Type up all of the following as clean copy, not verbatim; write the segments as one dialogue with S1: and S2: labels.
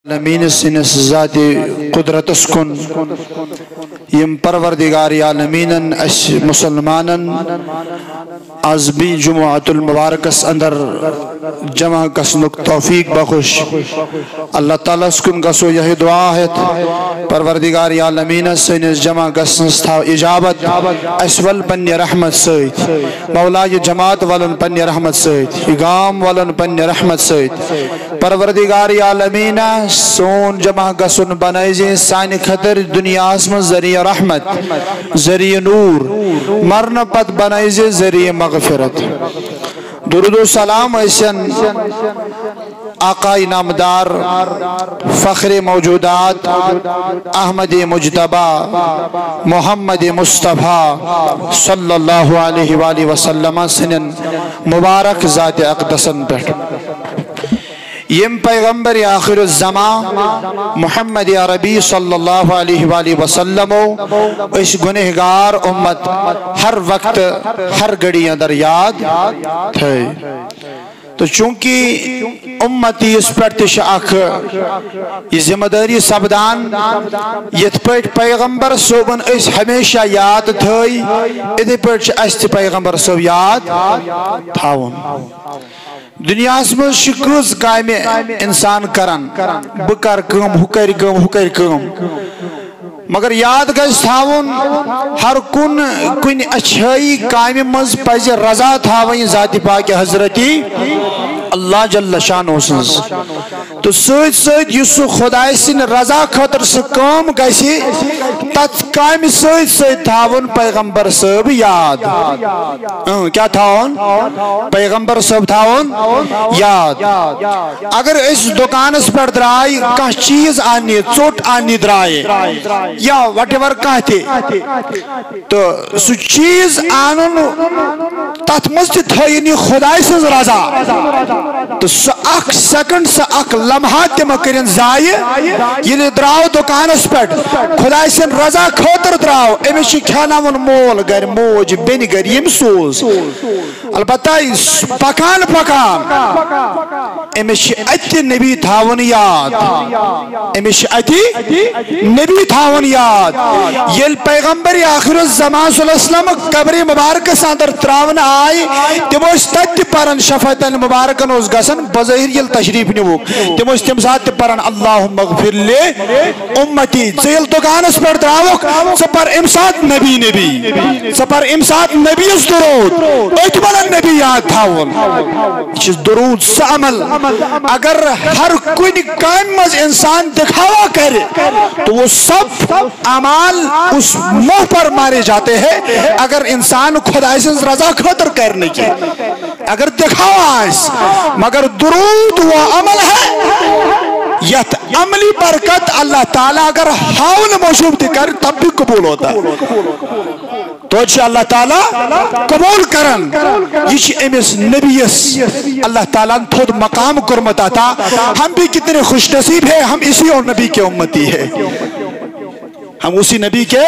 S1: عالمین سنس ذات قدرت اسکن یم پروردگار عالمین اس مسلمان از بی جمعۃ المبارکس اندر جمع گسنک توفیق بخش اللہ تعالیٰ اسکن گسو یہ دعا ہے پروردگار عالمین سنس جمع گسنس تھا اجابت اسول پنی رحمت سید مولا یہ جماعت ولن پنی رحمت سید گام ولن پنی رحمت سید پروردگار عالمین سون جمع گسن بنائیزیں سانی خطر دنیا اسم ذریعہ رحمت ذریعہ نور مرن پت بنائیزیں ذریعہ مغفرت درود و سلام ایسن آقای نامدار فخر موجودات احمد مجتبہ محمد مصطفیٰ صلی اللہ علیہ وآلہ وسلم سنن مبارک ذات اقدسن پر یم پیغمبر آخر الزمان محمد عربی صلی اللہ علیہ وآلہ وسلم اس گنہگار امت ہر وقت ہر گھڑی اندر یاد تھے تو چونکہ امتی اس پر تشاک یہ ذمہ داری سبدان یت پیٹ پیغمبر صوبن اس ہمیشہ یاد تھے ادھے پیٹ اس پیغمبر صوب یاد تھاون دنیا میں شکوز کام انسان کرن بکر کم حکر کم حکر کم مگر یاد گز تھاون ہر کن اچھائی کام مز پز رضا تھاون ذات پاک حضرتی اللہ جل شانہ سنز تو سید سید یسو خدای سن رضا خاطر سے کام گسی تت کام سید سید تھاون پیغمبر صاحب یاد کیا تھاون پیغمبر صاحب تھاون یاد اگر اس دکان اس پر درائی کہاں چیز آنی چوٹ آنی درائی یا whatever کہتے تو سو چیز آنن تت مست تھوینی خدای سن رضا تو سو اک سیکنڈ سے اک لمحات تم کرن زائی یہ دراؤ دکان اس پر خدای سن رضا خاطر دراؤ امیشی کھانا ون مول گر موج بین گر یم سوز البتہ پکان پکان امیشی اتی نبی تھاون یاد امیشی اتی نبی تھاون یاد یل پیغمبر آخر الزمان صلی اللہ علیہ وسلم قبر مبارک ساندر تراون آئی تموش تت پرن شفاعت المبارکن اس گسن بظاہر یل تشریف نیوک تموش تم ساتھ پرن اللہم اغفر لے امتی زیل دکانس پر دراوک سپر امسات نبی نبی سپر امسات نبی اس درود اتمنى نبی یاد تھاون چیز درود سا عمل اگر ہر کوئی کام مز انسان دکھاوا کرے تو وہ سب اعمال اس منہ پر مارے جاتے ہیں اگر انسان خدا سے رضا خاطر کرنے کی اگر دکھاوا اس مگر درود وہ عمل ہے یت عملی برکت اللہ تعالیٰ اگر حاول موجود کر تب بھی قبول ہوتا تو اچھا اللہ تعالیٰ قبول کرن یہ امس نبیس اللہ تعالیٰ تھوڑ مقام کرمتا تھا ہم بھی کتنے خوش نصیب ہیں ہم اسی اور نبی کے امتی ہیں ہم اسی نبی کے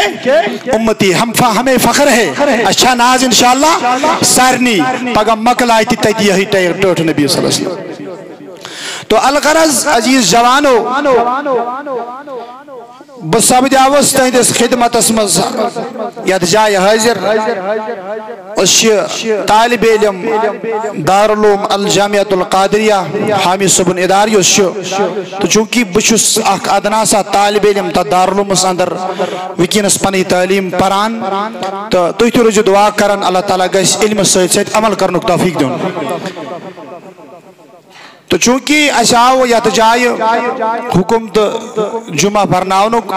S1: امتی ہمیں فخر ہے اچھا ناز انشاءاللہ سارنی پگا مکل آئی تیتی یہی ٹوٹ نبی صلی اللہ علیہ وسلم تو الغرض عزیز جوانو بساب دیاوز تہندس خدمت اسمز یاد جائے حاضر اس طالب علم دارالعلوم الجامعۃ القادریہ حامی صبن اداری اس تو چونکہ بچس اخ ادنا سا طالب علم تا دارالعلوم اس اندر وکینس پنی تعلیم پران تو تھی رجو دعا کرن اللہ تعالیٰ گیس علم سید سید عمل کرنک توفیق دون تو چونکہ اشاو یا تجائے حکومت جمعہ پرناؤنک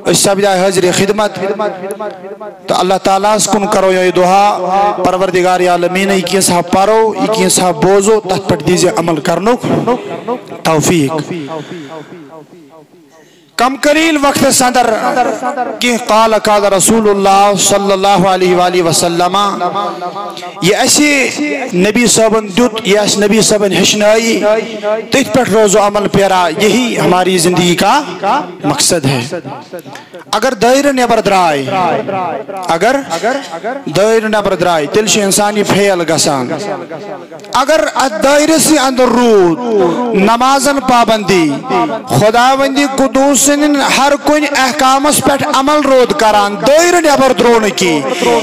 S1: اس سب جائے حضر خدمت تو اللہ تعالیٰ سکن کرو یہ دعا پروردگار عالمین ایک صاحب پارو ایک صاحب بوزو تحت پٹ دیزے عمل کرنک توفیق کم قلیل وقت صدر کہ قال قال رسول اللہ صلی اللہ علیہ وآلہ وسلم یہ ایسی نبی صاحبن دیت یہ ایسی نبی صاحبن ہشنائی تیت پر روز و عمل پیرا یہی ہماری زندگی کا مقصد ہے اگر دائر نیبر درائے اگر دائر نیبر درائے تلش انسانی پھیل گسان اگر دائر سے اندر رود نمازن پابندی خداوندی قدوس ہر کن احکامس پہ عمل رود کران دائر نیبر درون کی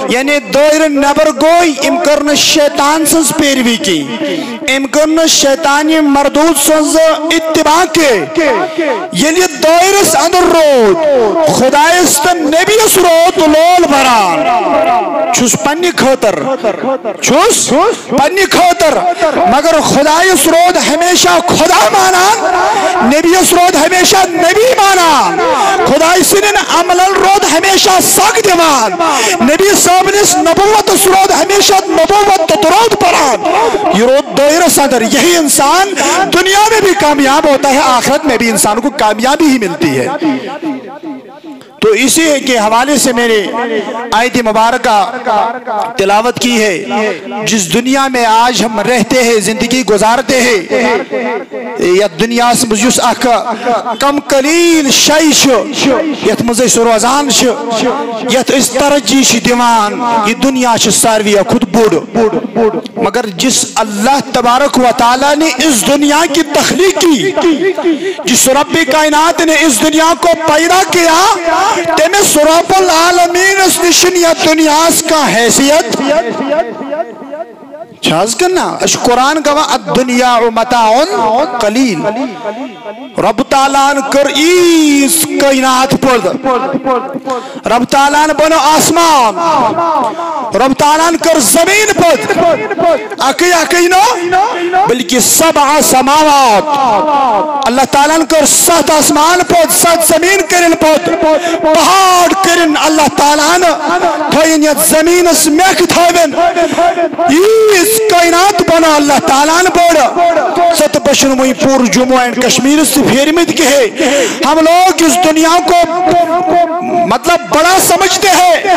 S1: یعنی دائر نیبر گوئی امکرن شیطان سنس پیروی کی امکرن شیطانی مردود سنس اتباع کے یعنی دائرس اندر رود خدایست نبیس رود لول بران چھوس پنی کھوتر چھوس پنی کھوتر مگر خدایس رود ہمیشہ خدا مانان نبیس رود ہمیشہ نبی مانان خدای سنن عمل رود ہمیشہ سگ دیوان نبی صاحب نے نبوت رود ہمیشہ نبوت درود پران یہ رود دائرہ صدر یہی انسان دنیا میں بھی کامیاب ہوتا ہے آخرت میں بھی انسان کو کامیابی ہی ملتی ہے تو اسی کے حوالے سے میں نے آیت مبارکہ تلاوت کی ہے جس دنیا میں آج ہم رہتے ہیں زندگی گزارتے ہیں یا دنیا سے مجھوس کم قلیل شیش یت مزے سروازان یت اس ترجیش دیوان یہ دنیا سارویہ خود بوڑ مگر جس اللہ تبارک و تعالی نے اس دنیا کی تخلیق کی جس رب کائنات نے اس دنیا کو پیدا کیا تمہیں رب العالمین اس نشنیت دنیاس کا حیثیت چھاز کرنا اس قرآن کا الدنیا متاع قلیل رب تعالیٰ نے کر اس کائنات پر رب تعالیٰ نے بنو آسمان رب تعالیٰ نے کر زمین پر اکی نو بلکہ سبع سماوات اللہ تعالیٰ نے کر 7 آسمان پر 7 زمین کرن پر پہاڑ کرن اللہ تعالیٰ نے تھوئن یت زمین اس میک تھوئن اس کائنات بنا اللہ تعالیٰ نے بوڑا ست بشن موئی پور جمعہ اینڈ کشمیر سے پھیرمت کے ہے ہم لوگ اس دنیا کو مطلب بڑا سمجھتے ہیں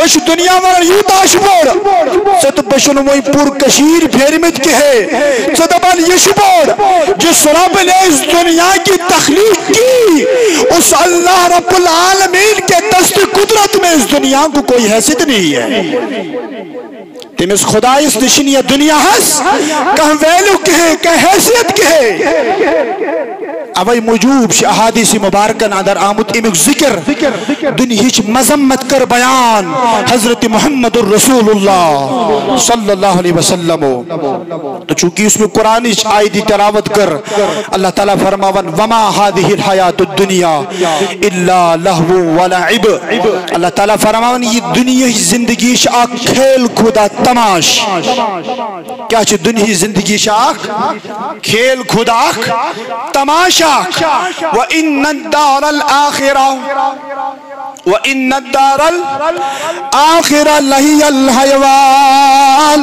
S1: اس دنیا میں یوتاش بوڑ ست بشن موئی پور کشیر پھیرمت کے ہے ست بل یش بوڑ جس رب نے اس دنیا کی تخلیق کی اس اللہ رب العالمین کے دست قدرت میں اس دنیا کو کوئی حیثیت نہیں ہے تمس خدای اس نشنیہ دنیا ہس کہاں ویلو کہے کہاں حیثیت کہے اوئی موجوب احادیث مبارکہ نادر آمد امک ذکر دنہیچ مذمت کر بیان حضرت محمد الرسول اللہ صلی اللہ علیہ وسلم تو چونکہ اس میں قرآن آیتی تلاوت کر اللہ تعالیٰ فرماون وما هذه الحیات الدنیا الا لہو ولعب اللہ تعالیٰ فرماون یہ دنیا زندگی شاک کھیل کھودا تماش کیا چھے دنیا زندگی شاک کھیل کھودا تماشا وَإِنَّ الدَّارَ الْآخِرَةِ وَإِنَّ الدَّارَ الْآخِرَةِ لَهِيَ الْحَيَوَانِ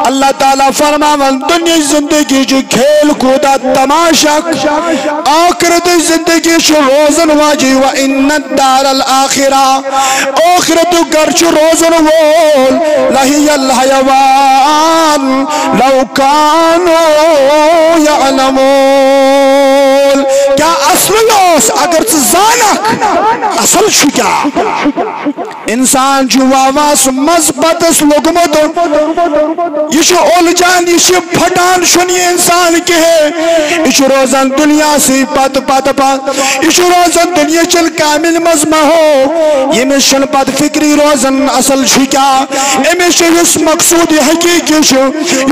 S1: اللہ تعالیٰ فرماون دنیا زندگی جو کھیل کودا تماشا آخرت زندگی شو روزن واجی وَإِنَّ الدَّارَ الْآخِرَةِ آخرت گرچ روزن وول لَهِيَ الْحَيَوَانِ لَوْ كَانُوا يَعْلَمُونَ کیا اصل لوس اگر زانک اصل چھو کیا انسان جو آواز مذبت اس لگمت یہ شو اول جان یہ شو پھٹان شنی انسان کے ہے یہ شو روزن دنیا سے پت یہ شو روزن دنیا چل کامل مزمہ ہو یہ میں شن پت فکری روزن اصل چھو کیا امی شو اس مقصود حقیقی شو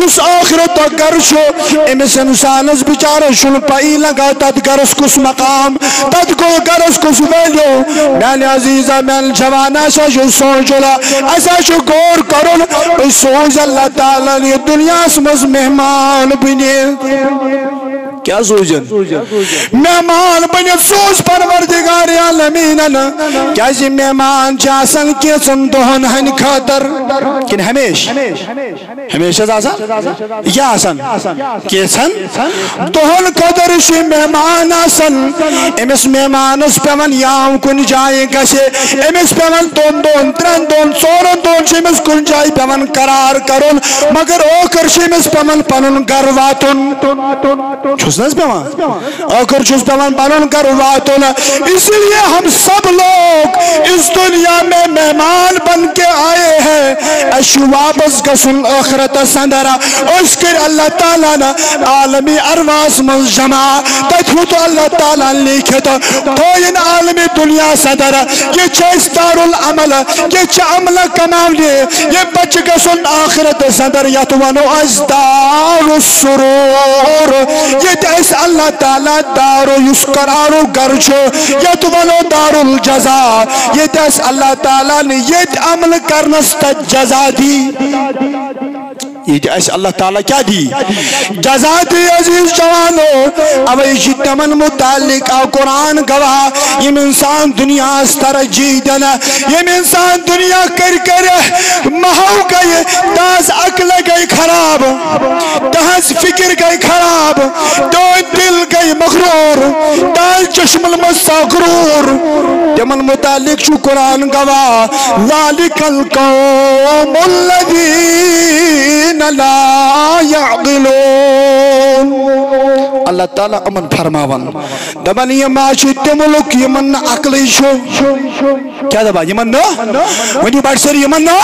S1: اس آخرت گر شو امی سے انسان اس بچار شن پائی لگا تد گر اس کس مقام تد کو گر اس کس ویلو میل عزیزہ میل جوانا سا جو سوچلا ایسا جو گور کرن اس سوچ اللہ تعالیٰ نے دنیا سمز مہمان بنی کیا سوچن مہمان بنت سوچ پروردگار عالمین کیا جی مہمان چاسن کیسن دہن ہن خاطر کن ہمیشہ آسان کیا آسان کیسن دہن خاطر شی مہمان آسن امس مہمانس پیون یاو کن جائے گشے امس پیون دون دون ترن دون ژورن دون چھ امس کن جائے پیون قرار کرن مگر اوکر چھ امس پیون پنن گھر واتن چھس نہ پیون اوکر چھس پیون پنن گھر واتن اس لیے ہم سب لوگ اس دنیا میں مہمان بن کے آئے ہیں اش واپس گسن آخرت سندرا اس کر اللہ تعالیٰ نا عالمی ارواز من جمع تتھو تو اللہ تعالیٰ لکھت تو ان عالمی دنیا صدر یہ چیز دار العمل یہ چھ عمل کماولی یہ بچ گسن آخرت صدر یا تو ونو از دار السرور یہ تیس اللہ تعالیٰ دارو یس قرارو گرچو یا تو ونو دار الجزا یہ تیس اللہ تعالیٰ نے یہ عمل کرنست جزا دی یہ ایسے اللہ تعالیٰ کیا دی جزا دی عزیز جوانو اب ایشی تمن متعلق قرآن گواہ یہ انسان دنیا استر جیدنا یہ انسان دنیا کر محو گئے تاز عقل گئی خراب تاز فکر گئی خراب تو دل گئی مغرور تاز چشم المستغرور تمن متعلق شو قرآن گواہ ذالک القوم الذین لا يعقلون اللہ تعالیٰ امن فرماون دبن یہ معاشی ملک یمن عقلی شو کیا دبا یمن نا ونی بڑھ سر یمن نا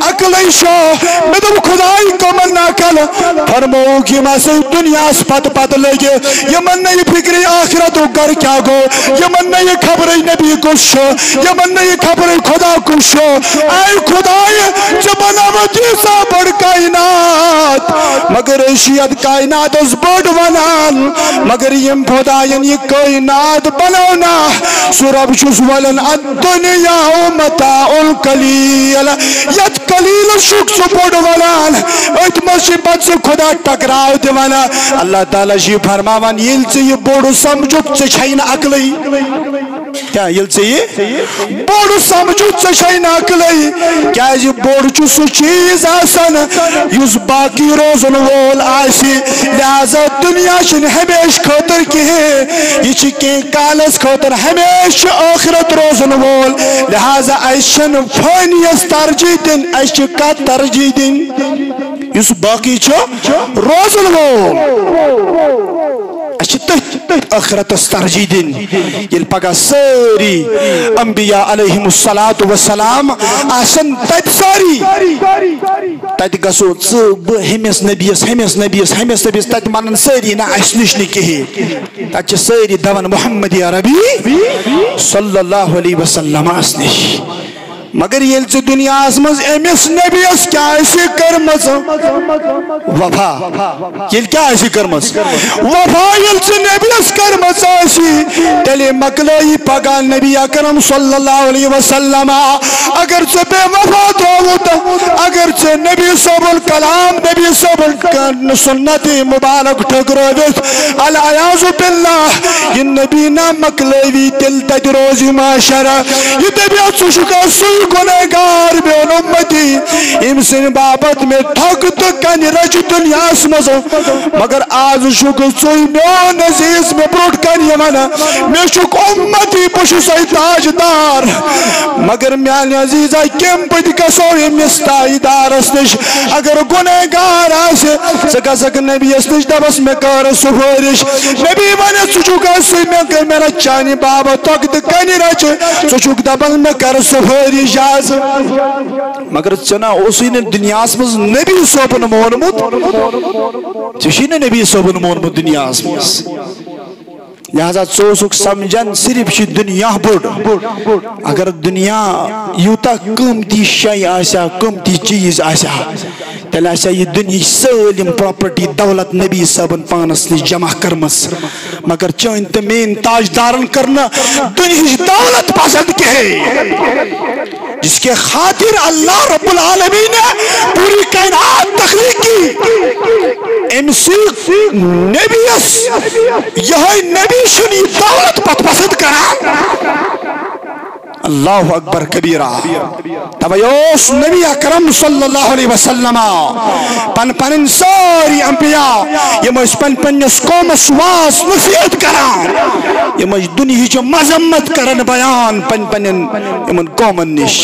S1: عقلی شو میں دب خدای کو من عقل فرمو کی میں سے دنیا پت لگے یمن نے یہ فکری آخرت و گر کیا گو یمن نے یہ خبر نبی کو شو یمن نے یہ خبر خدا کو شو اے خدای جب نامتی سا بڑھ کائنات مگر اشیت کائنات اس بڑھ ونان مگر یم خدایان یہ کائنات بنونا سورب شس ولن الدنیا متاع القلیل یت قلیل شک سو بڑھ ونان ایت مصیبت سے خدا ٹکراؤ دیوانا اللہ تعالیٰ جی فرماوان یل سے یہ بڑھ سمجھت سے چھائن عقلی کیا یل سے یہ بڑھ سمجھت سے چھائن عقلی کیا یہ بڑھ چسو چیز آسن یس باقی روزن وول آسی لہذا دنیا چن ہمیش خاطر کی ہے یہ چکیں کالس خاطر ہمیش آخرت روزن وول لہذا ایشن فانیس ترجیح دن ایش کا ترجیح دن یس باقی چھو روزن وول آخرت ترجیح دن یل پگا ساری انبیاء علیہم السلام آسن تت ساری تت گسو صب ہمس نبیس تت مانن ساری نا اس نشنی کہی تت ساری دون محمد عربی صلی اللہ علیہ وسلم اس نش مگر یل سے دنیا مز امس نبیس کیا ایسی کرمز وفا یل کیا ایسی کرمز وفا یل سے نبیس کرمز ایسی تلی مکلائی پگا نبی اکرم صلی اللہ علیہ وسلم اگر سے بے وفا دعوتا اگر سے نبی صاحب الکلام نبی صاحب سنت مبارک ٹھگرویت العیاذ باللہ یہ نبی نا مکلائی تل تجروزی معاشرہ یہ طبیعت سشکا سوئی گناہگار بیون امتی امسن بابت میں ٹھک تو کنی رج دنیا اسمزو مگر آز شک سوئی میون عزیز میں بروٹ کنی منا میں شک امتی پش سوئی تاجدار مگر میان عزیزہ کم پت کسوئی مستائی دار اسنش اگر گناہگار آسے سکا سک نبی اسنش دبس میں کار سفارش نبی وانے سچکا سوئی میں کہ میرا چانی بابا ٹھک تو کنی رج سچک دبس میں کار سفارش مگر چنا اسی نے دنیا اسمز نبی صوبن مونمت چشی نے نبی صوبن مونمت دنیا اسمز لہذا سوسک سمجھن صرف چھ دنیا بڑ اگر دنیا یوتا قیمتی شے آسیا قیمتی چیز آسیا تیل آسیا یہ دنیا سالم پراپرٹی دولت نبی صاحبن پانس نش جمع کرمس مگر چون تمین تاجدارن کرنا دنیا دولت پسند کے جس کے خاطر اللہ رب العالمین نے پوری کائنات تخلیق کی امسی نبیس یہ نبی شنی دولت پت پسند کرا اللہ اکبر کبیرہ تویوس نبی اکرم صلی اللہ علیہ وسلم پن ساری انبیاء یہ مجھ پنس قومس واس نصیحت کران یہ مجھ دنیا جو مذمت کرن بیان پن قومن نش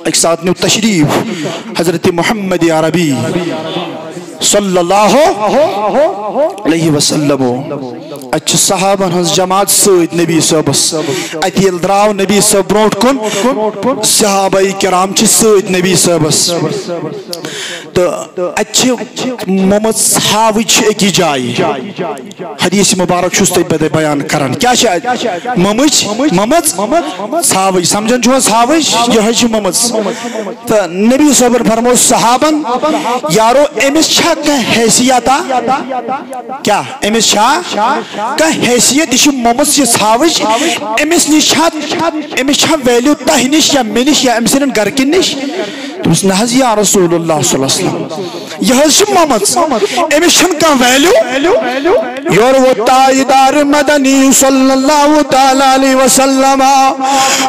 S1: ایک ساتھ نیو تشریف حضرت محمد عربی صلی اللہ علیہ وسلم اچھ صحابن ہنس جماعت سید نبی صاحبس اتیل دراو نبی صاحب بروٹ کن صحابہ کرام چھ سید نبی صاحبس تو اچھ محمد صحابی چھ ایک جائی حدیث مبارک شستے بدے بیان کرن کیا چھ محمد صحابی سمجھن چھو صحابی یہ ہے محمد تو نبی صاحب فرمو صحابن یارو امس چھا کا حیثیتا کیا امس چھا کا حیثیت یہ محمد سے صحابی امس چھا ویلیو تہ نش یا منش یا امسن گرکن نش تمس نحض یا رسول اللہ صلی اللہ علیہ وسلم یہ محمد امس چھن کا ویلیو یور وہ تائیدار مدنی صلی اللہ تعالی علیہ وسلم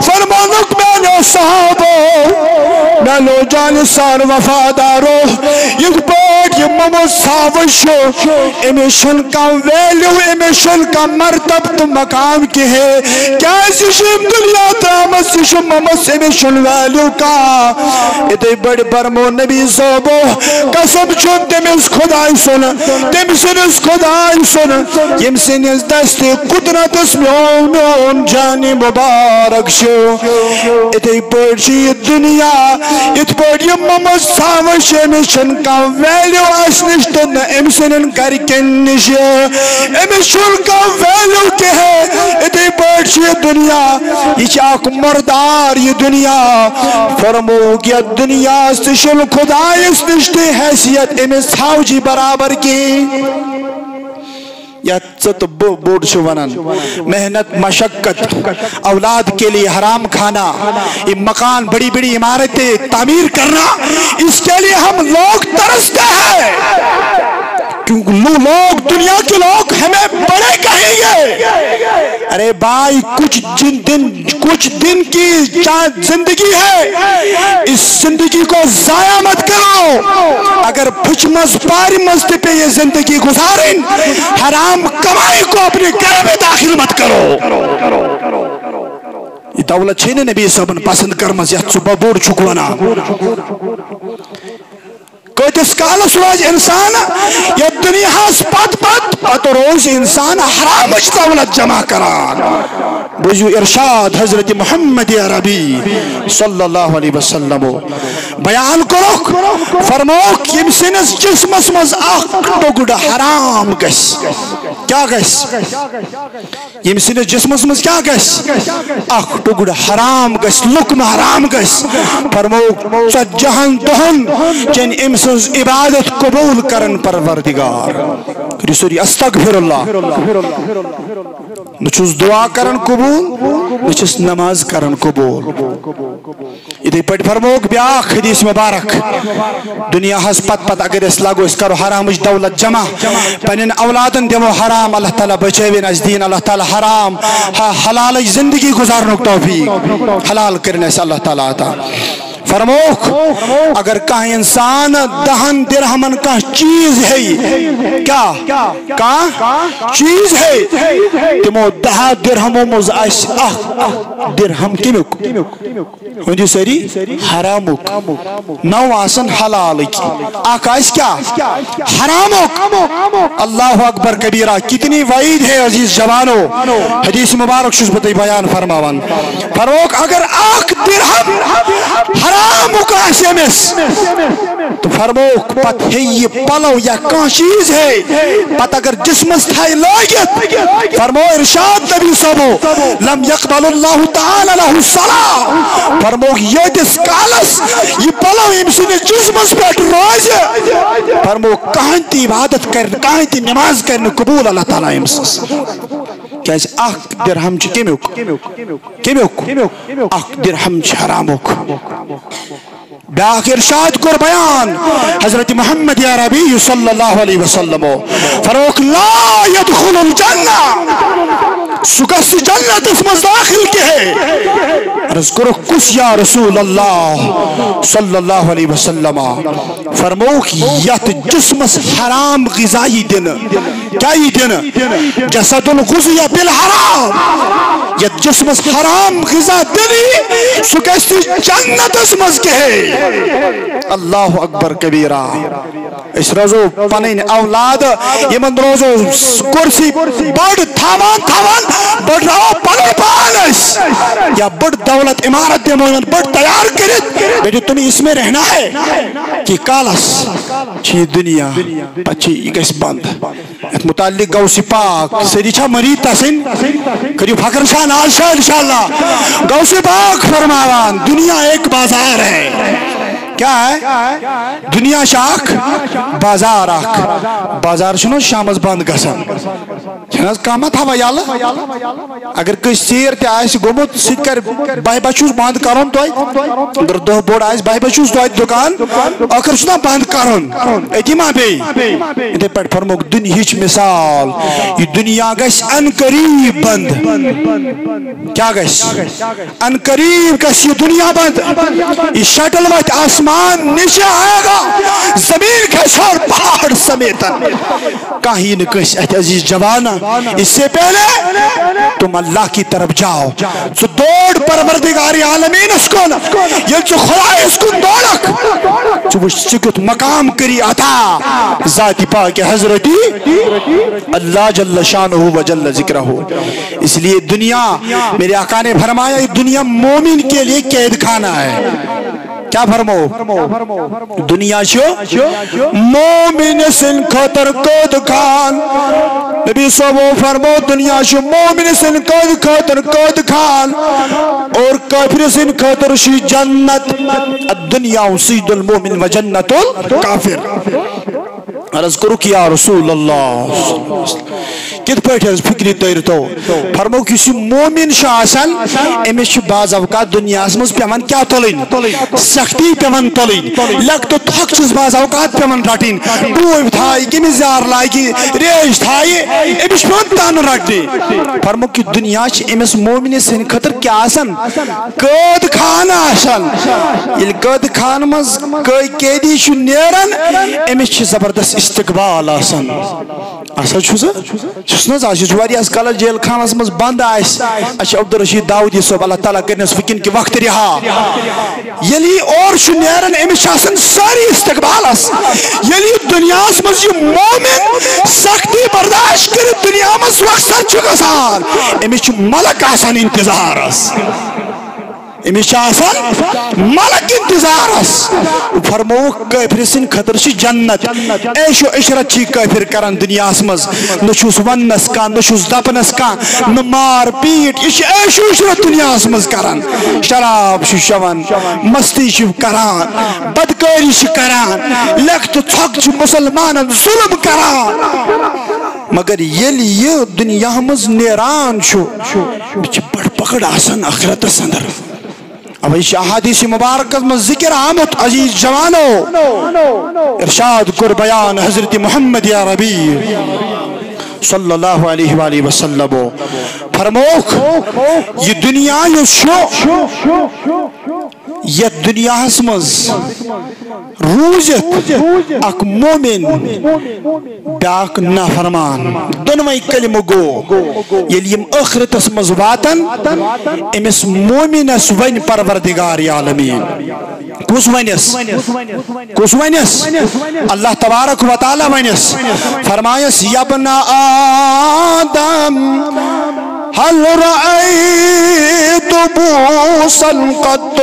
S1: فرمانک میں صحابو نلو جانسار وفادارو یہ بات یہ محمد صحابی شو امس چھن کا ویلیو امس چھن کا مرتب تو مقام کی ہے کیا سشم دنیا تامس سشم محمد امس چھن ویلیو کا اتنی بڑی برمو نبی صحابو قسم چھن تمس خدای سن تمسنس خدای سن یم سنس دست قدرت میون جانی مبارک شو اتنی بڑی دنیا ات بڑی محمد صحابی امس چھن کا ویلیو اسنشتن امسنن گرکن نش امس چھن کا ویلیو کے ہے اتنی بڑی دنیا یہ چاک مردار یہ دنیا فرموگ یہ دنیا استشل خدای استشتی حیثیت امس تھاو جی برابر کی یا ست بوڑ شوانن محنت مشقت اولاد کے لیے حرام کھانا مکان بڑی بڑی عمارتیں تعمیر کرنا اس کے لیے ہم لوگ ترستے ہیں کیونکہ لوگ دنیا کے لوگ ہمیں بڑے کہیں گے ارے بھائی کچھ دن کی زندگی ہے اس زندگی کو ضائع مت کرو اگر پھچ مز پاری مزد پہ یہ زندگی گزاریں حرام کمائی کو اپنے گھر میں داخل مت کرو یہ دولت چھینے نبی صاحب پسند کرمز یا صبح بوڑ چکوانا کوئی کالس روز انسان یا دنیا پت روز انسان حرام دولت جمع کران بوجو ارشاد حضرت محمد عربی صلی اللہ علیہ وسلم بیان کرو فرموک یم سنس جسمس مز اخ ٹکڑ حرام گس کیا گس یم سنس جسمس مز کیا گس اخ ٹکڑ حرام گس لکم حرام گس فرموک جہن دہن چن امسز عبادت قبول کرن پروردگار رسولی استغفر اللہ نچوز دعا کرن قبول نچوز نماز کرن قبول ادھے پڑھ فرموک بیاخ حدیث مبارک دنیا ہس پت اگر اس لاغو اس کرو حرامش دولت جمع پنن اولادن دیمو حرام اللہ تعالیٰ بچوین از دین اللہ تعالیٰ حرام حلال زندگی گزارنک توفیق حلال کرنے سے اللہ تعالیٰ آتا فرموک اگر کہیں انسان دہن درہمن کا چیز ہے کیا چیز ہے تمو دہا درہمو مز آئیس درہم کمیک ہونجی سری حرامک نو آسن حلالک آقا اس کیا حرامک اللہ اکبر کبیرہ کتنی وعید ہے عزیز جوانو حدیث مبارک شزبتی بیان فرماوان فرموک اگر آق درہم حرامک آسمس تو فرموک پت ہے یہ پلو یا کان چیز ہے پت اگر جسمس تھائی لاغت فرمو ارشاد نبی صاحبو لم یقبل اللہ تعالی لہو الصلاة فرموک یہ دس کالس یہ پلو امسن جسمس پیٹ روز فرموک کہاں تی عبادت کرنے کہاں تی نماز کرنے قبول اللہ تعالی امسس کیاز اخ درہم چھ کمیوک اخ درہم چھ حرامک بیاکھ ارشاد کر بیان حضرت محمد عربی صلی اللہ علیہ وسلم فروق لا يدخل الجنہ سکس جنت اس مز داخل کے ہے عرض کرو کس یا رسول اللہ صلی اللہ علیہ وسلم فرموک یت جسمس حرام غذائی دن کیا ہی دن جسد الغذیہ بالحرام یت جسمس حرام غذا دنی سکس جنت اس مز کے ہے اللہ اکبر کبیرہ اس روزو پنین اولاد یمن روزو کرسی بڑ تھاوان بڑ رہو پنو پانس یا بڑ دولت امارت دے مومن بڑ تیار کرت بیٹی تمہیں اس میں رہنا ہے کہ کالس چھی دنیا پچھی گیس بند ات متعلق غوث پاک سری چھا مرید تسن کریو فکر شاہ ناز شاہ انشاءاللہ غوث پاک فرماوان دنیا ایک بازار ہے کیا ہے دنیا شاک بازار آک بازار شنو شامز بند گسن چھناز کامت ہوا یالا اگر کوئی سیر تے آئیس گومت سید کر بائی بچوز بند کرن تو آئی اگر دو بوڑ آئیس بائی بچوز تو آئی دکان آخر شنا بند کرن ایتی ماں بے انتے پیٹ فرموک دنیا ہیچ مثال یہ دنیا گیس ان قریب بند کیا گیس ان قریب گیس یہ دنیا بند یہ شٹل وقت آسمان نیچے آئے گا زمین کھس اور پہاڑ سمیتن کہیں نکس اہت عزیز جوانا اس سے پہلے تم اللہ کی طرف جاؤ تو دوڑ پروردگاری عالمین اس کو یہ جو خدا اس کو دوڑک جو وہ سکت مقام کری عطا ذاتی پاک حضرتی اللہ جل شانہ و جل ذکرہ اس لیے دنیا میرے آقا نے فرمایا یہ دنیا مومن کے لیے قید خانہ ہے کیا فرمو دنیا شو مومن سن خطر قد خان نبی صاحب فرمو دنیا شو مومن سن قد خطر قد خان اور کافر سن خطر شی جنت الدنیا سید المومن و جنت الکافر عرض کرو کہ یا رسول اللہ کت پہ فکری تیرتو فرمو کسی مومن شاسن امیش بعض اوقات دنیا اسمز پیمان کیا تلین سختی پیمان تلین لگتو تھک چیز بعض اوقات پیمان رٹین بوئی تھائی کمی زار لائی کی ریش تھائی امیش پیمان تان رکھ دی فرمو کی دنیا چھ امیس مومن سن خطر کیا آسن قد خان آسن یہ قد خان مز کوئی قیدی شو نیرن امیش چھ زبردست استقبال آسن اصل چھوزا چھوزنا زاشی چھواری از کالا جیل خان از مز بند آئیس اچھا عبدالرشید داودی صاحب اللہ تعالیٰ کرنے سفکین کی وقت رہا یلی اور شنیرن امیش آسن ساری استقبال آس یلی دنیا از مز یہ مومن سختی برداشت کر دنیا مز وقت سر چکا سان امیش ملک آسان انتظار آس امیش آسان ملک انتظار اس فرمو کافر سن خطر چھ جنت ایش و عشرت چھ کافر کرن دنیا اسمز نشوس ونس کا نشوس دپنس کا نمار پیٹ یہ ایش و عشرت دنیا اسمز کرن شراب چھ شون مستی چھ کران بدکاری چھ کران لکت تھک چھ مسلمان ظلم کران مگر یہ دنیا مز نیران چھو بچ بڑ پکڑ آسان آخرت سندر اب اس احادیث مبارکت میں ذکر آمد عزیز جوانو ارشاد کر بیان حضرت محمد عربی صلی اللہ علیہ وآلہ وسلم فرموک یہ دنیا یہ شو یہ دنیا اسمز روزت اک مومن بیاک نافرمان دونوئی کلمہ گو یلیم اخرت اسمز واتن امس مومن اس ون پروردگار عالمین کس ونس اللہ تبارک و تعالی ونس فرمائس یا ابن آدم هل رأيت بوسا قط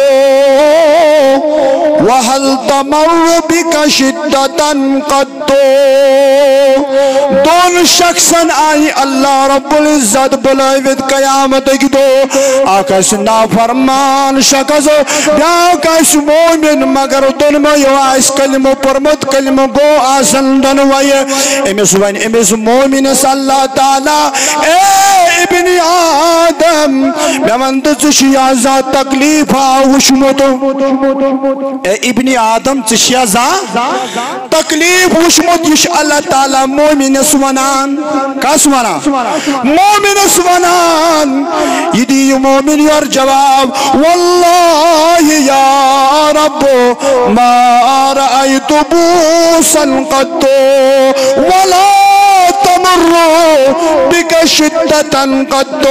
S1: وهل تمر بك شدة قط دون شخصاً آئی اللہ رب العزت بلائیوید قیامت دو آکاس نافرمان شخص بیاکاس مومن مگر دون میں یو آئیس کلمہ پرمت کلمہ گو آسن دن وی امیس مومن صلی اللہ تعالی اے ابن آدم بیوند چشیازا تکلیف آوشمتو اے ابن آدم چشیازا تکلیف وشمت یش اللہ تعالی مومن سوانان کا سوانان مومن سوانان یدی مومن یور جواب واللہ یا رب ما رأیت بوسا قط ولا تمر بک شدتا قط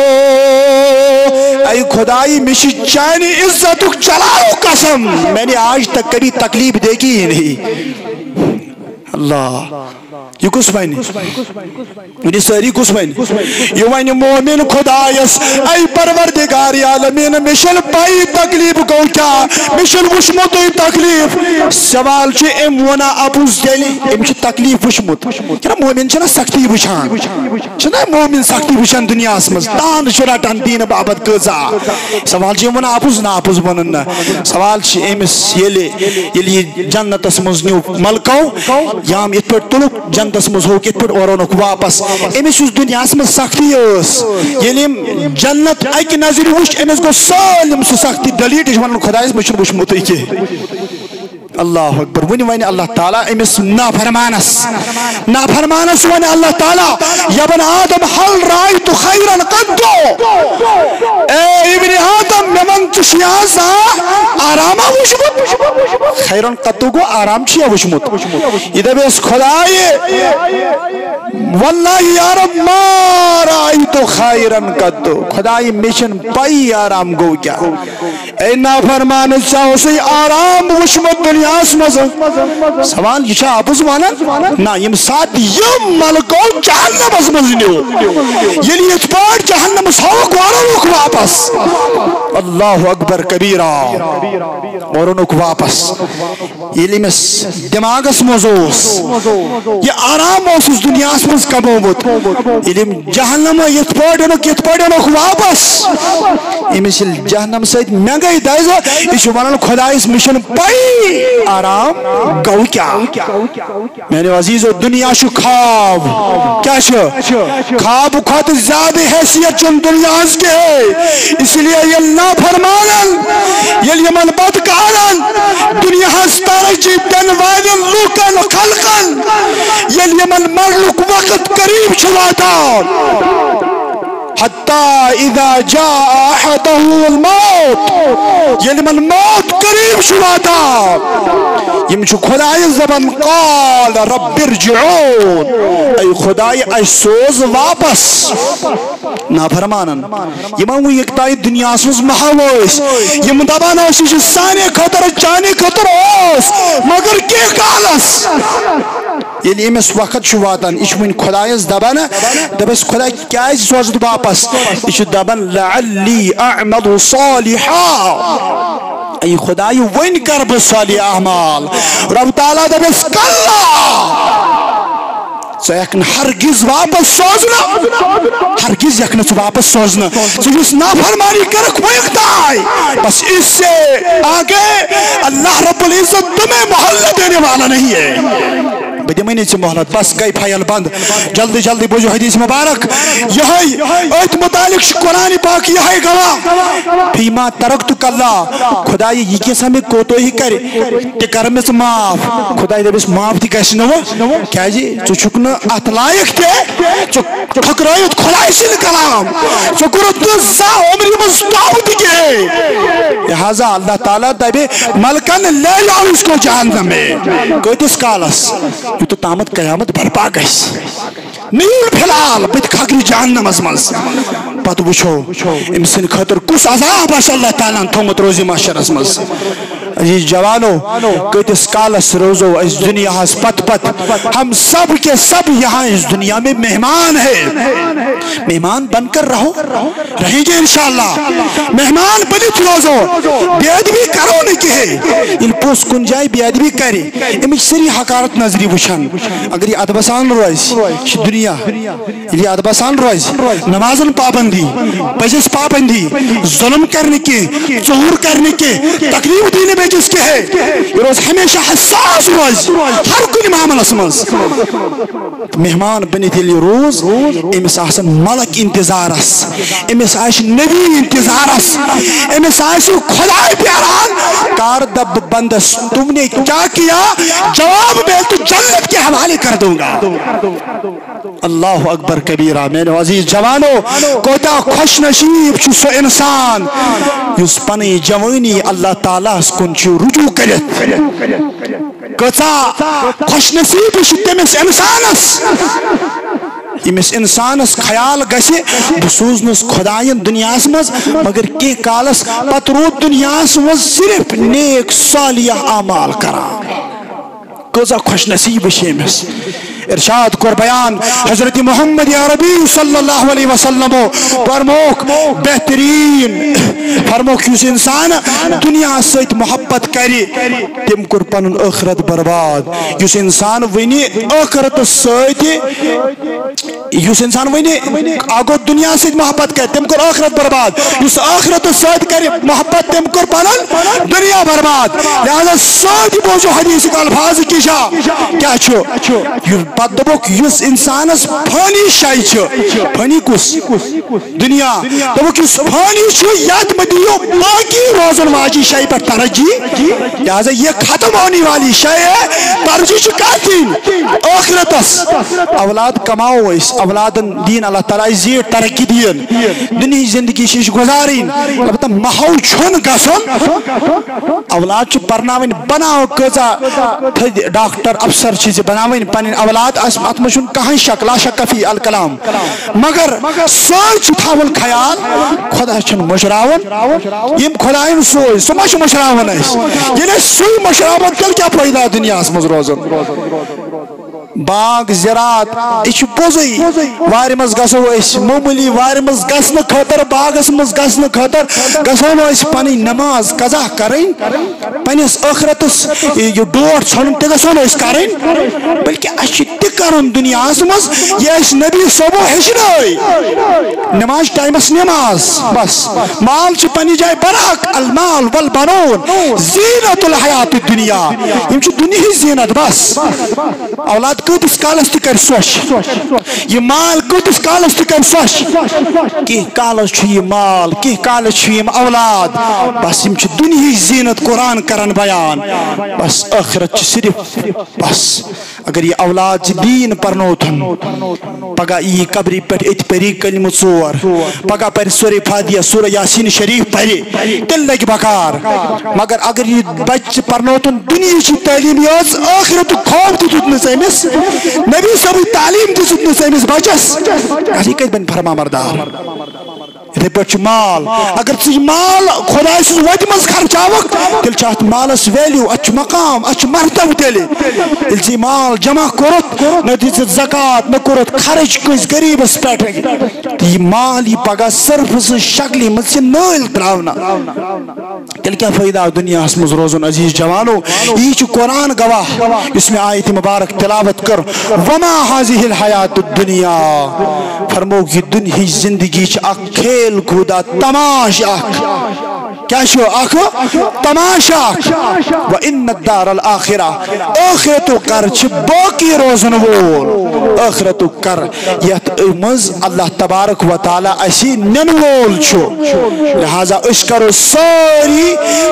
S1: اے خدائی مشی چانی عزت چلاو قسم میں نے آج تک کبھی تکلیف دیکھی ہی نہیں اللہ یہ کس بینی یہ ساری کس بینی یہ وینی مومن خدایس ای پروردگار عالمین مشل پائی تکلیف کو کیا مشل وشمتوی تکلیف سوال چھ ام ونا ابوز دلی ام چھ تکلیف وشمت کیا مومن چھنا سختی وشان چھنا مومن سختی وشان دنیا اسمز تان شراتان دین بابت کزا سوال چھ ونا ابوز نا ابوز بنن سوال چھ امس یلی جنت اسمز نیو ملکو یام ات پر تلو جنت اسمز ہو کت پر اورونک واپس امس اس دنیا اسمز سختی اس یلیم جنت ایک نظر وش امس کو سالم سو سختی ڈلیٹ اشوان خدایس مشن وش متوی کے اللہ اکبر ونی اللہ تعالیٰ امس نافرمانس ونی اللہ تعالیٰ یا بن آدم حل رائت خیرا قدو اے ابن آدم نمن تشیازا آراما وشمت خیرا قدو کو آرام چیا وشمت ادھا بیس خدای واللہ یا رب ما رائت خیرا قدو خدای مشن پائی آرام گو کیا اے نافرمانس چاہو سی آرام وشمت دنیا سوال یہ چھا آپس مانا نا یم ساتھ یم ملکو جہنم اس مزنیو یلی اتپاٹ جہنم سوک وارنوک واپس اللہ اکبر کبیرہ وارنوک واپس یلی مس دماغ اس موزوس یہ آرام اس دنیا اس مز کبومت یلی جہنم اتپاٹ واپس یہ مثل جہنم سید مہنگئی دائزہ یہ شوانان خدا اس مشن پائی آرام گو کیا میرے عزیز و دنیا شو خواب کیا شو خواب خود زیادہ حیثیت چون دنیا اس کے اس لیے یہ نافرمانن یہ یمن بدکارن دنیا ہستارے جیدن وائدن لوکن خلقن یہ یمن مرلوک وقت قریب چھواتا حتی اذا جاء احدہ الموت یعنی من موت قریب شواتا یمچو خدای زبان قال رب ارجعون ای خدای ای سوز واپس نافرمانن یمان وہ یکتائی دنیا سوز محاویس یم دبانا اسی سانے خطر چانے خطر اوس مگر کی کالس یعنی امس وقت شواتن اشمین خدایز دبانا دبس خدای کیا ہے سوزد واپس اش دبن لعلی اعمل صالحا ای خدای وین کرب صالح اعمال رب تعالیٰ دبس کلا سو یکن ہرگز واپس سوزنا ہرگز یکن واپس سوزنا سو جس نافرمانی کرک ویکتائی بس اس سے آگے اللہ رب العزت تمہیں محلہ دینے والا نہیں ہے بدی مہینے سے محلت بس گئی پھائل بند جلدی جلدی بوجھو حدیث مبارک یہی ایت متعلق قرآن پاک یہی گواہ فیما ترکتک اللہ خدای یہ کیسا میں کوتو ہی کرے ٹکر میں سے معاف خدای دے بس معاف تھی کیسے نو کیا جی چو چکنا اتلائق تھے چو پھکرائیت خدای سے کلام چو کرت دزا عمری مستعود کے لہذا اللہ تعالیٰ دے ملکن لے جاؤ اس کو جہنم میں کوئی تس کالس یہ تو تامت قیامت برپا گئیس نیل پھلال بیت خاگری جہنم ازمز پت وچھو امسن خطر کس عذاب آش اللہ تعالیٰ تھومت روزی معاشر ازمز عزیز جوانوں کتس کالس روزو اس دنیا پت پت ہم سب کے سب یہاں اس دنیا میں مہمان ہیں. مہمان بن کر رہیں گے انشاءاللہ. مہمان بنت روزو بے ادبی کرو نہ کہے ان پوس کن جائے بے ادبی کرے امچ سری حقارت نظری وچھن. اگر یہ ادبسان روز دنیا یہ ادبسان روز نمازن پابندی پزس پابندی ظلم کرنے کے ظہور کرنے کے تکلیف دینے میں جس کے ہے یہ روز ہمیشہ حساس روز ہر کن معاملس مز. مہمان بنت یل روز امس آسن ملک انتظارس امس آس نبی انتظارس امس آس خدا پیاران کار دب بندس تم نے کیا کیا جواب میں تو جنت کے حوالے کر دوں گا. اللہ اکبر کبیرہ. میرے عزیز جوانو کوتا خوش نصیب چھ سو انسان یس پنی جوانی اللہ تعالیٰ کن چھ رجوع کرت. کوتا خوش نصیب چھ تمس انسانس امس انسانس خیال گسے بہ سوزنس خدائن دنیاس مز مگر کی کالس پت رود دنیاس مز صرف نیک صالح اعمال کران. کوزا خوش نصیب امس. ارشاد کر بیان حضرت محمد عربی صلی اللہ علیہ وسلم فرموک بہترین فرموک یس انسان دنیا سیت محبت کری تم کر پنن آخرت برباد. یس انسان ونی آخرت سیت یس انسان ونی آگو دنیا سیت محبت کری تم کر آخرت برباد. یس آخرت سیت کری محبت تم کر پنن دنیا برباد. لہذا سیت بوجو حدیث کا الفاظ کی جا کیا چھو پت دبوک یس انسانس پھانی شائی چھو پھانی کس دنیا دبوک یس پھانی چھو یاد مدیو باقی روزن واجی شائی پر ترجی. لہذا یہ ختم ہونے والی شائی ہے ترجی چھو کاتین آخرتس. اولاد کماؤ اس اولادن دین اللہ تعالی زیر ترقی دین دنیا زندگی شیش گزارین البتہ محو چھن گسن اولاد چھو پرناوین بناو کزا ڈاکٹر افسر چیز بناوین پنین اولاد ات مشن کہیں شک لا شک فی الکلام مگر سوچ تھاول خیال خدا چھن مشراون یم خداین سوچ سو مش مشراون اس یہ سوئی مشراون تل کیا فائدہ دنیا اس مز روزن. باغ زراعت یہ پوزی وار مز گسو اس معمولی وار مز گسن خاطر باغس مز گسن خاطر گسو اس پنی نماز قضا کریں پنس آخرتس یہ ڈوٹ ژھن تہ گسو اس کریں بلکہ اس تہ کرن دنیا مز یہ نبی صبح ہچنائی نماز ٹائمس نماز بس مال چھ پنی جائے برحق المال والبنون زینت الحیات الدنیا یم چھ دنیا زینت بس. اولاد کتس کالس تہ کر سوش یہ مال کتس کالس تہ کر سوش کی کالس چھ یہ مال کی کالس چھ یہ اولاد بس یم چھ دنیا زینت قرآن کرن بیان بس آخرت چھ صرف بس. اگر یہ اولاد چھ دین پرنوتن پگہ یہ قبری پہ ات پری کلمہ ژور پگہ پر سورہ فاتحہ سورہ یاسین شریف پری تل لگ بکار. مگر اگر یہ بچ پرنوتن دنیا چھ تعلیم یاز آخرت خواب تہ دتنس امس نبی صاحب تعلیم تہ دتنس امس بچس یہ کت بن فرما مردار. اتھے پہ مال اگر ثہ مال خدا سز وتہ مز خرچاوک تیل چھ مالس ویلیو ات مقام ات مرتبہ تیل یل ثہ مال جمع کورت نہ دت زکات نہ کورت خرچ کس غریبس پہ یہ مال یہ پگہ صرف شکل مز نل تراؤنا تیل کیا فائدہ دنیا مز روزن. عزیز جوانو یہ قرآن گواہ اس میں آیت مبارک تلاوت کر وما هذه الحیات الدنیا فرموک یہ دنیا زندگی اخ کھیل کودا تماشا کیا شو آخو تماشا وَإِنَّ الدَّارَ الْآخِرَةِ آخرتو کر چھ باقی روزن وول آخرتو کر یت امز اللہ تبارک و تعالی اسی نن وول چھو. لہذا اس کرو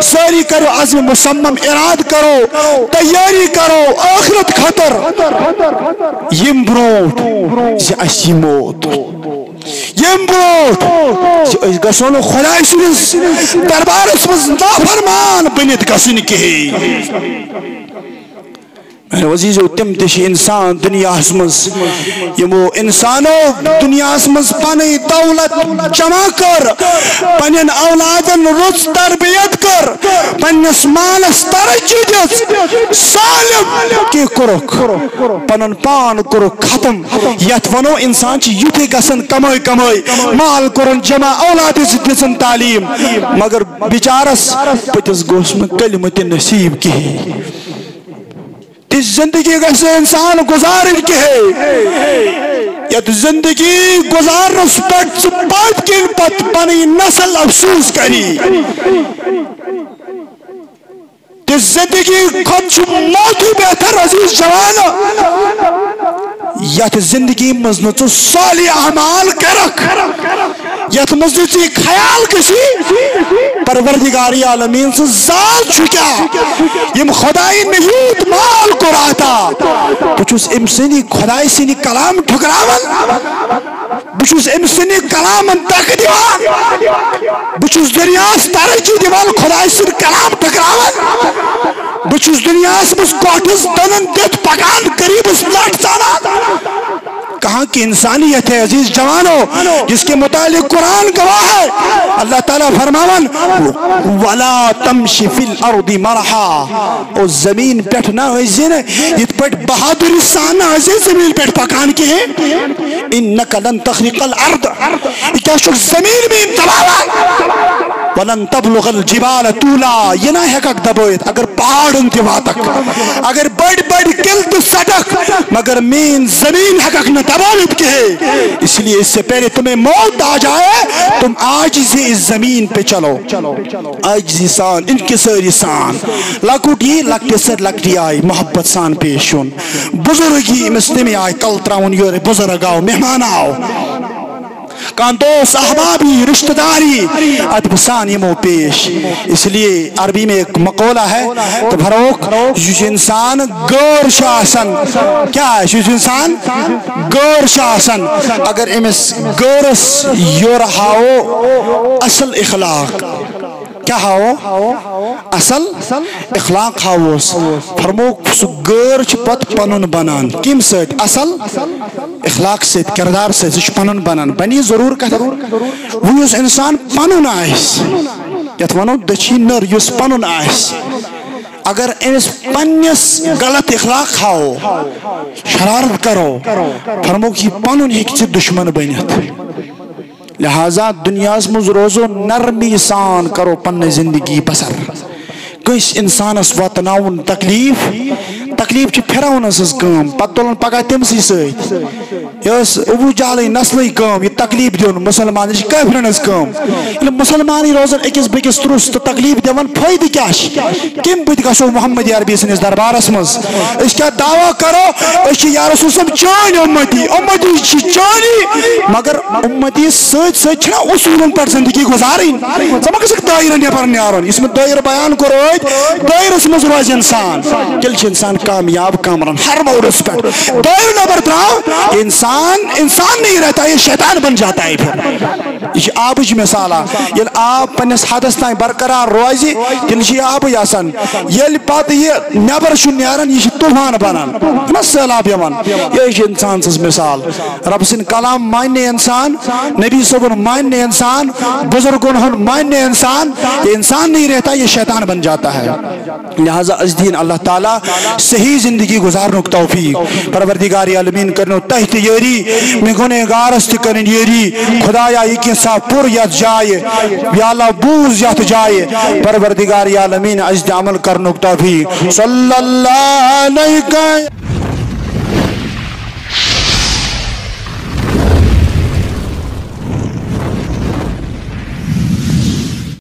S1: ساری کرو عزم مصمم اراد کرو تیاری کرو آخرت خطر یم بروٹ یہ اسی موت یم بروٹ اس گسون خدا سنس دربار اس مز نافرمان بنت گسن کی. عزیزو تم تش انسان دنیا مز یمو انسانو دنیا مز پنی دولت جمع کر پنن اولادن رچ تربیت کر پنس مالس ترجی دس سالم کی کرک پنن پان کرک ختم یت ونو انسان چھ یوتھی گسن کمائی کمائی مال کرن جمع اولاد دسن تعلیم مگر بیچارس پتس گوس میں کلمت نصیب کی اس زندگی گھر انسان گزارن کے یا زندگی گزارنس پٹ پت کن پت پنی نسل افسوس کری اس زندگی خود موت ہی بہتر عزیز جوان یت زندگی مزنچ صالح اعمال کرک یت مزنچ خیال کسی پروردگاری عالمین سے ذات چھکیا یم خدای نہیت مال کو راتا بچوس امسنی خدای سنی کلام ٹھکراون بچوس امسنی کلام تک دیوان بچوس دنیاس ترجی دیوان خدای سنی کلام ٹھکراون بچوس دنیاس مس کوٹس دنن دیت پکان قریب اس لٹ سانا کہاں کی انسانیت ہے عزیز جوانو جس کے متعلق قرآن گواہ ہے اللہ تعالیٰ فرماون وَلَا تَمْشِ فِي الْأَرْضِ مَرْحَا او زمین پیٹھ نہ ہوئی نا یہ پیٹھ بہادری سان نہ ہوئی زمین پیٹھ پکان کے ہیں اِنَّكَ لَن تَخْرِقَ الْأَرْض کیا شک زمین میں انتباوا وَلَن تَبْلُغَ الْجِبَالَ طُولًا یہ نہ ہے کک دبویت اگر پہاڑ انتبا تک اگر بڑ بڑ کلت سٹک مگر مین زمین ہے کک نہ تباوت کے ہے اس لیے اس سے پہلے تمہیں موت آ جائے تم آج سے اس زمین پہ چلو آجزی سان انکساری سان لکوٹی لکٹی سر لکٹی آئی محبت سان پیشون بزرگی مسلمی آئی کل تراؤن یور بزرگ آؤ مہمان آؤ کان دوست احبابی رشتہ داری ادب سان یمو پیش اس لیے عربی میں ایک مقولہ ہے تو بھروک جس انسان غور شاسن کیا ہے جس انسان غور شاسن اگر امس غورس یورہاو اصل اخلاق کیا ہاو اصل اخلاق ہاوس فرموک سو غور چھ پت پنن بنان کم سیت اصل اخلاق سیت کردار سیت سو پنن بنان بنی ضرور کہتا وہ اس انسان پنن آئیس یت ونو دچھی نر یس پنن آئیس اگر انس پنیس غلط اخلاق ہاو شرارت کرو فرموک یہ پنن ایک چھ دشمن بنیت لہذا دنیا مز روزو نرمی سان کرو پن زندگی بسر کس انسانس واتناون تکلیف چھ پھراون اس کام پتولن پگہ تمسی سیت یس ابو جہل نسلی کام یہ تکلیف دیون مسلمان یہ کافرن اس کام یہ مسلمانی روزن اکس بکس ترس تو تکلیف دیون فائدہ کیا کم بت گژھو محمد عربی سنس دربارس مز اس کیا دعویٰ کرو اس یا رسول صاحب چانی امتی چھ چانی مگر امتی سچ سچ چھنا اصولن پر زندگی گزارین سمجھ سک دائرہ نیبر نیارن اس میں دائرہ بیان کرو دائرہ مز روز انسان کل چھ انسان کامیاب کامران ہر مورس پر دائرہ نبر تراؤ انسان نہیں رہتا یہ شیطان بن جاتا ہے پھر یہ آبج مثالا یہ آب پنس حدث تائیں برقرار روزی تلشی آب یاسن یہ پات یہ نیبر شو نیارن یہ طوفان بنان نس سیلاب یمن یہ انسان سز مثال رب سن کلام ماننے انسان نبی صبر ماننے انسان بزرگون ہن ماننے انسان یہ انسان نہیں رہتا یہ شیطان بن جاتا ہے لہذا از دین اللہ تعالیٰ صحیح زندگی گزارنو توفیق پروردگاری عالمین کرنو تحت یری میں گنے گارست کرن یری خدایا ایک صاحب پور یت جائے یا اللہ بوز یت جائے پروردگاری عالمین از عمل کرنو توفیق صلی اللہ علیہ